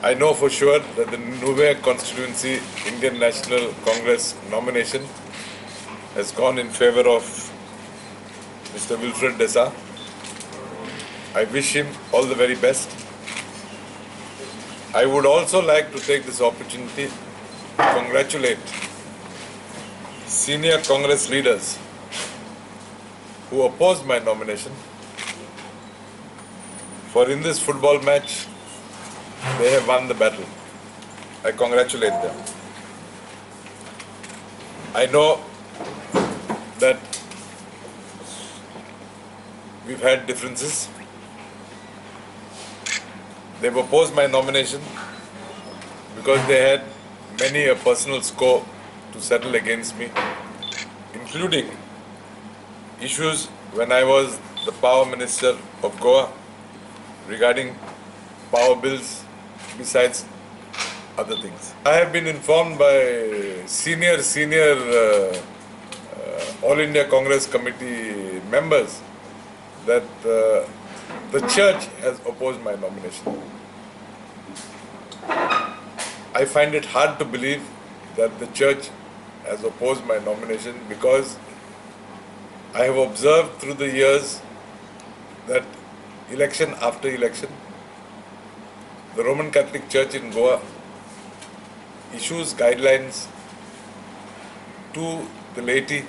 I know for sure that the Nuve constituency Indian National Congress nomination has gone in favor of Mr. Wilfred Desa. I wish him all the very best. I would also like to take this opportunity to congratulate senior Congress leaders who opposed my nomination, for in this football match they have won the battle. I congratulate them. I know that we've had differences. They've opposed my nomination because they had many a personal score to settle against me, including issues when I was the Power Minister of Goa regarding power bills, besides other things. I have been informed by senior All India Congress Committee members that the church has opposed my nomination. I find it hard to believe that the church has opposed my nomination, because I have observed through the years that election after election, the Roman Catholic Church in Goa issues guidelines to the laity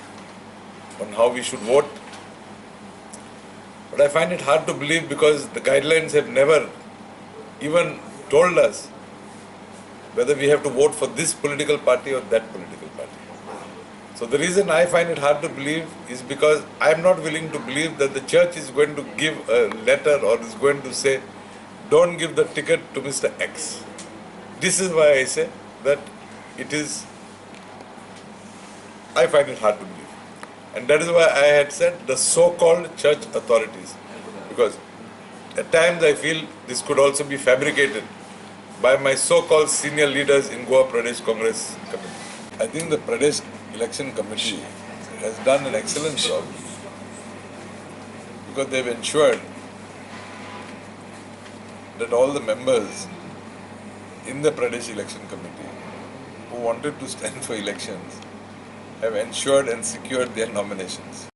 on how we should vote. But I find it hard to believe, because the guidelines have never even told us whether we have to vote for this political party or that political party. So the reason I find it hard to believe is because I am not willing to believe that the church is going to give a letter or is going to say, don't give the ticket to Mr. X. This is why I say that I find it hard to believe. And that is why I had said the so-called church authorities. Because at times I feel this could also be fabricated by my so-called senior leaders in Goa Pradesh Congress Committee. I think the Pradesh Election Committee has done an excellent job, because they've ensured that all the members in the Pradesh Election Committee who wanted to stand for elections have ensured and secured their nominations.